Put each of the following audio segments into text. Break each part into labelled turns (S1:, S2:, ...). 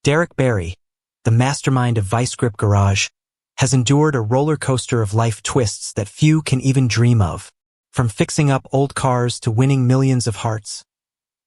S1: Derek Bieri, the mastermind of Vice Grip Garage, has endured a roller coaster of life twists that few can even dream of. From fixing up old cars to winning millions of hearts,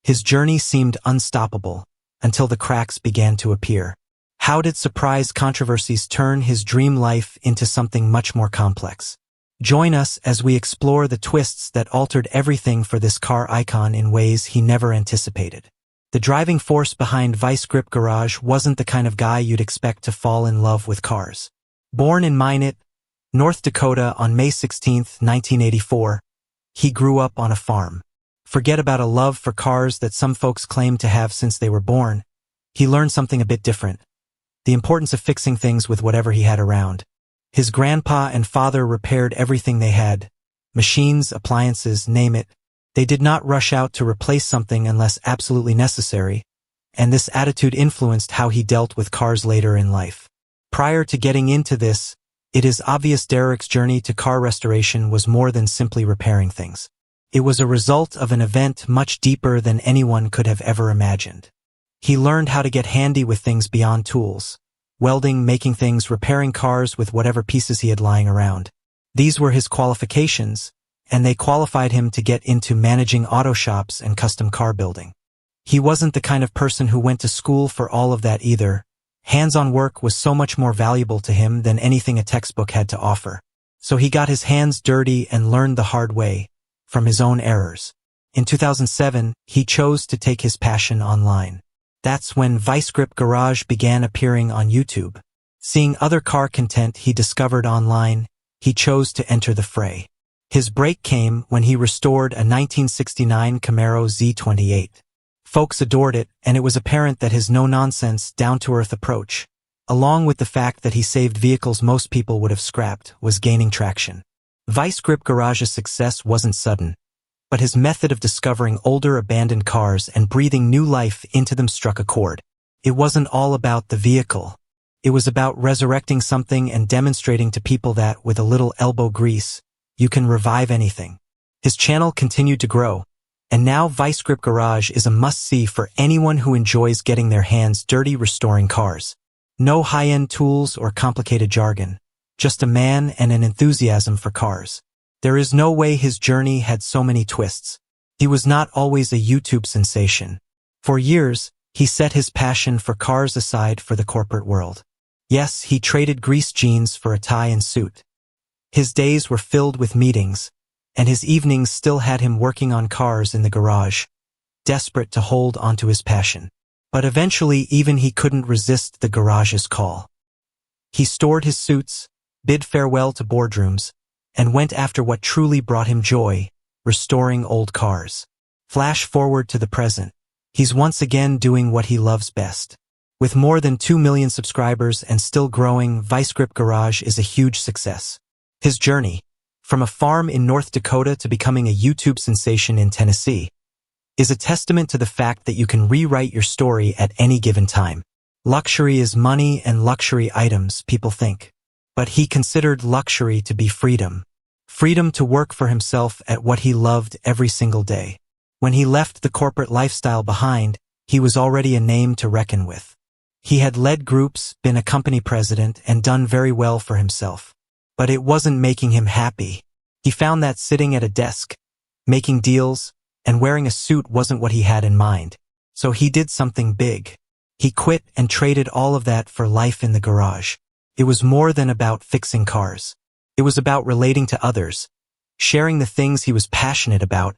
S1: his journey seemed unstoppable until the cracks began to appear. How did surprise controversies turn his dream life into something much more complex? Join us as we explore the twists that altered everything for this car icon in ways he never anticipated. The driving force behind Vice Grip Garage wasn't the kind of guy you'd expect to fall in love with cars. Born in Minot, North Dakota on May 16, 1984, he grew up on a farm. Forget about a love for cars that some folks claim to have since they were born. He learned something a bit different: the importance of fixing things with whatever he had around. His grandpa and father repaired everything they had: machines, appliances, name it. They did not rush out to replace something unless absolutely necessary, and this attitude influenced how he dealt with cars later in life. Prior to getting into this, it is obvious Derek's journey to car restoration was more than simply repairing things. It was a result of an event much deeper than anyone could have ever imagined. He learned how to get handy with things beyond tools: welding, making things, repairing cars with whatever pieces he had lying around. These were his qualifications, and they qualified him to get into managing auto shops and custom car building. He wasn't the kind of person who went to school for all of that either. Hands-on work was so much more valuable to him than anything a textbook had to offer. So he got his hands dirty and learned the hard way, from his own errors. In 2007, he chose to take his passion online. That's when Vice Grip Garage began appearing on YouTube. Seeing other car content he discovered online, he chose to enter the fray. His break came when he restored a 1969 Camaro Z28. Folks adored it, and it was apparent that his no-nonsense, down-to-earth approach, along with the fact that he saved vehicles most people would have scrapped, was gaining traction. Vice Grip Garage's success wasn't sudden, but his method of discovering older abandoned cars and breathing new life into them struck a chord. It wasn't all about the vehicle. It was about resurrecting something and demonstrating to people that, with a little elbow grease, you can revive anything. His channel continued to grow, and now Vice Grip Garage is a must-see for anyone who enjoys getting their hands dirty restoring cars. No high-end tools or complicated jargon, just a man and an enthusiasm for cars. There is no way his journey had so many twists. He was not always a YouTube sensation. For years, he set his passion for cars aside for the corporate world. Yes, he traded greased jeans for a tie and suit. His days were filled with meetings, and his evenings still had him working on cars in the garage, desperate to hold onto his passion. But eventually even he couldn't resist the garage's call. He stored his suits, bid farewell to boardrooms, and went after what truly brought him joy: restoring old cars. Flash forward to the present. He's once again doing what he loves best. With more than 2 million subscribers and still growing, Vice Grip Garage is a huge success. His journey, from a farm in North Dakota to becoming a YouTube sensation in Tennessee, is a testament to the fact that you can rewrite your story at any given time. Luxury is money and luxury items, people think. But he considered luxury to be freedom. Freedom to work for himself at what he loved every single day. When he left the corporate lifestyle behind, he was already a name to reckon with. He had led groups, been a company president, and done very well for himself. But it wasn't making him happy. He found that sitting at a desk, making deals, and wearing a suit wasn't what he had in mind. So he did something big. He quit and traded all of that for life in the garage. It was more than about fixing cars. It was about relating to others, sharing the things he was passionate about,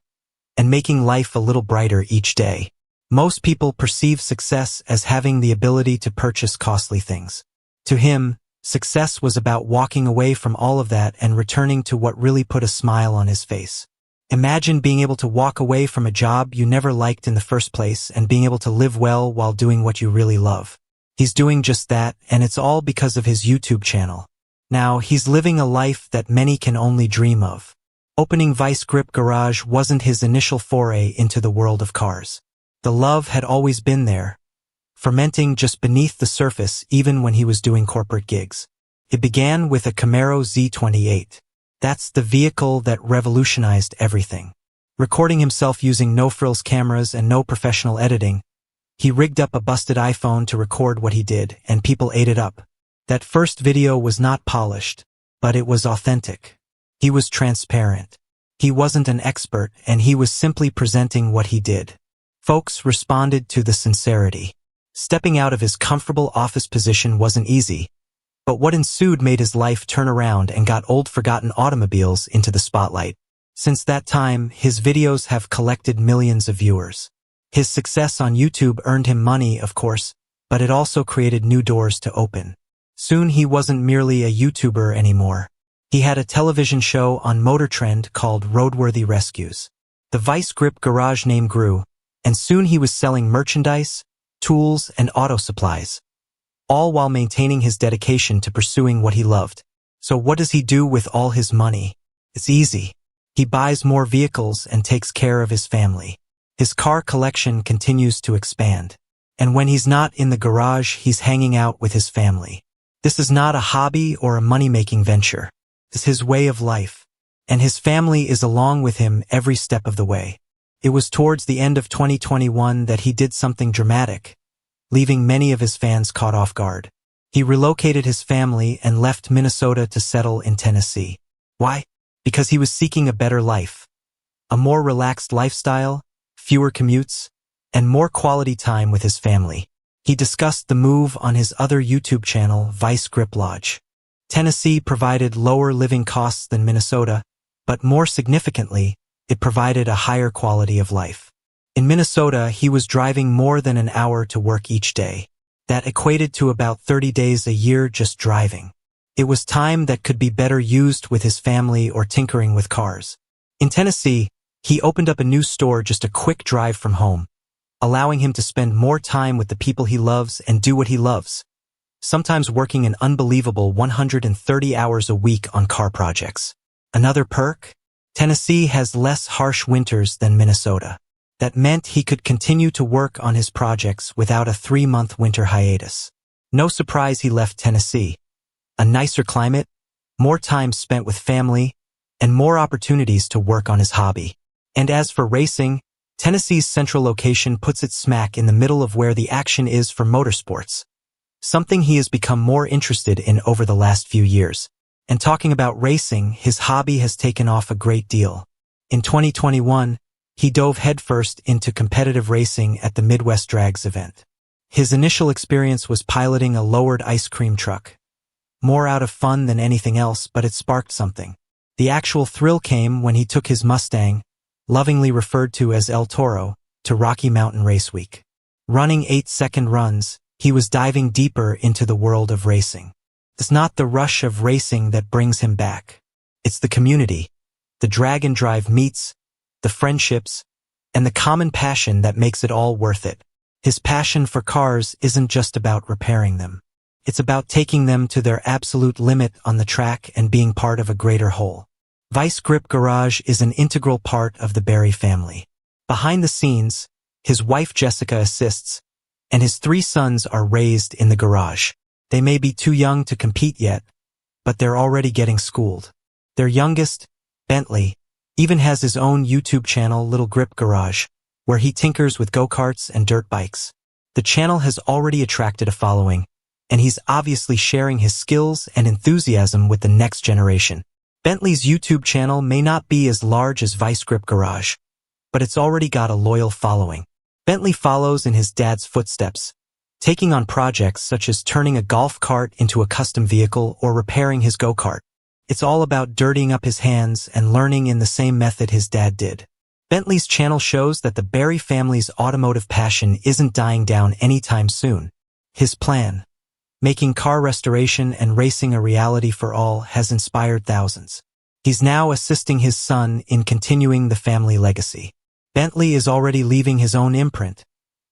S1: and making life a little brighter each day. Most people perceive success as having the ability to purchase costly things. To him, success was about walking away from all of that and returning to what really put a smile on his face. Imagine being able to walk away from a job you never liked in the first place and being able to live well while doing what you really love. He's doing just that, and it's all because of his YouTube channel. Now, he's living a life that many can only dream of. Opening Vice Grip Garage wasn't his initial foray into the world of cars. The love had always been there, fermenting just beneath the surface even when he was doing corporate gigs. It began with a Camaro Z28. That's the vehicle that revolutionized everything. Recording himself using no-frills cameras and no professional editing, He rigged up a busted iPhone to record what he did, and people ate it up. That first video was not polished, but it was authentic. He was transparent. He wasn't an expert, and he was simply presenting what he did. Folks responded to the sincerity. Stepping out of his comfortable office position wasn't easy, but what ensued made his life turn around and got old forgotten automobiles into the spotlight. Since that time, his videos have collected millions of viewers. His success on YouTube earned him money, of course, but it also created new doors to open. Soon he wasn't merely a YouTuber anymore. He had a television show on Motor Trend called Roadworthy Rescues. The Vice Grip Garage name grew, and soon he was selling merchandise, tools, and auto supplies, all while maintaining his dedication to pursuing what he loved. So what does he do with all his money? It's easy. He buys more vehicles and takes care of his family. His car collection continues to expand. And when he's not in the garage, he's hanging out with his family. This is not a hobby or a money-making venture. It's his way of life. And his family is along with him every step of the way. It was towards the end of 2021 that he did something dramatic, leaving many of his fans caught off guard. He relocated his family and left Minnesota to settle in Tennessee. Why? Because he was seeking a better life. A more relaxed lifestyle, fewer commutes, and more quality time with his family. He discussed the move on his other YouTube channel, Vice Grip Lodge. Tennessee provided lower living costs than Minnesota, but more significantly, it provided a higher quality of life. In Minnesota, he was driving more than an hour to work each day. That equated to about 30 days a year just driving. It was time that could be better used with his family or tinkering with cars. In Tennessee, he opened up a new store just a quick drive from home, allowing him to spend more time with the people he loves and do what he loves, sometimes working an unbelievable 130 hours a week on car projects. Another perk? Tennessee has less harsh winters than Minnesota. That meant he could continue to work on his projects without a 3-month winter hiatus. No surprise he left Tennessee. A nicer climate, more time spent with family, and more opportunities to work on his hobby. And as for racing, Tennessee's central location puts it smack in the middle of where the action is for motorsports, something he has become more interested in over the last few years. And talking about racing, his hobby has taken off a great deal. In 2021, he dove headfirst into competitive racing at the Midwest Drags event. His initial experience was piloting a lowered ice cream truck. More out of fun than anything else, but it sparked something. The actual thrill came when he took his Mustang, lovingly referred to as El Toro, to Rocky Mountain Race Week. Running 8-second runs, he was diving deeper into the world of racing. It's not the rush of racing that brings him back. It's the community, the drag and drive meets, the friendships, and the common passion that makes it all worth it. His passion for cars isn't just about repairing them. It's about taking them to their absolute limit on the track and being part of a greater whole. Vice Grip Garage is an integral part of the Bieri family. Behind the scenes, his wife Jessica assists, and his 3 sons are raised in the garage. They may be too young to compete yet, but they're already getting schooled. Their youngest, Bentley, even has his own YouTube channel, Little Grip Garage, where he tinkers with go-karts and dirt bikes. The channel has already attracted a following, and he's obviously sharing his skills and enthusiasm with the next generation. Bentley's YouTube channel may not be as large as Vice Grip Garage, but it's already got a loyal following. Bentley follows in his dad's footsteps, taking on projects such as turning a golf cart into a custom vehicle or repairing his go-kart. It's all about dirtying up his hands and learning in the same method his dad did. Bentley's channel shows that the Bieri family's automotive passion isn't dying down anytime soon. His plan, making car restoration and racing a reality for all, has inspired thousands. He's now assisting his son in continuing the family legacy. Bentley is already leaving his own imprint,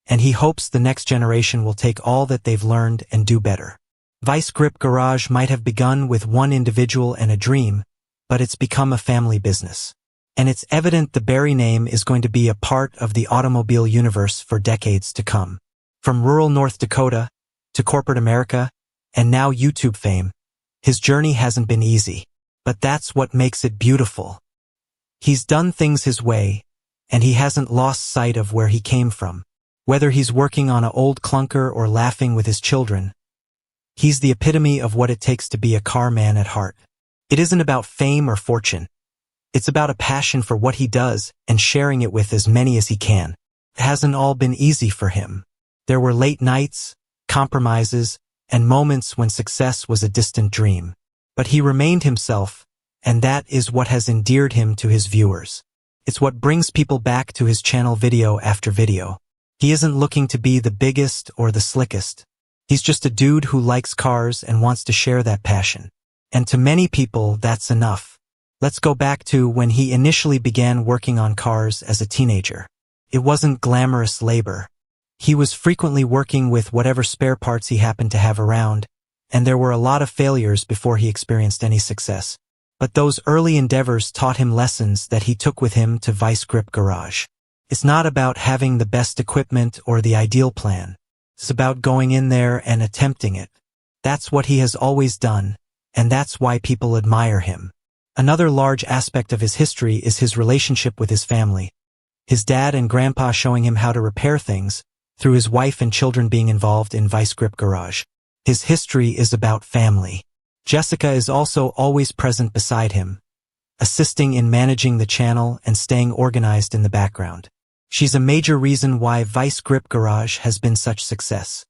S1: and he hopes the next generation will take all that they've learned and do better. Vice Grip Garage might have begun with one individual and a dream, but it's become a family business. And it's evident the Bieri name is going to be a part of the automobile universe for decades to come. From rural North Dakota to corporate America, and now YouTube fame, his journey hasn't been easy. But that's what makes it beautiful. He's done things his way, and he hasn't lost sight of where he came from. Whether he's working on an old clunker or laughing with his children, he's the epitome of what it takes to be a car man at heart. It isn't about fame or fortune. It's about a passion for what he does and sharing it with as many as he can. It hasn't all been easy for him. There were late nights, compromises, and moments when success was a distant dream. But he remained himself, and that is what has endeared him to his viewers. It's what brings people back to his channel video after video. He isn't looking to be the biggest or the slickest. He's just a dude who likes cars and wants to share that passion. And to many people, that's enough. Let's go back to when he initially began working on cars as a teenager. It wasn't glamorous labor. He was frequently working with whatever spare parts he happened to have around, and there were a lot of failures before he experienced any success. But those early endeavors taught him lessons that he took with him to Vice Grip Garage. It's not about having the best equipment or the ideal plan. It's about going in there and attempting it. That's what he has always done, and that's why people admire him. Another large aspect of his history is his relationship with his family. His dad and grandpa showing him how to repair things, through his wife and children being involved in Vice Grip Garage. His history is about family. Jessica is also always present beside him, assisting in managing the channel and staying organized in the background. She's a major reason why Vice Grip Garage has been such success.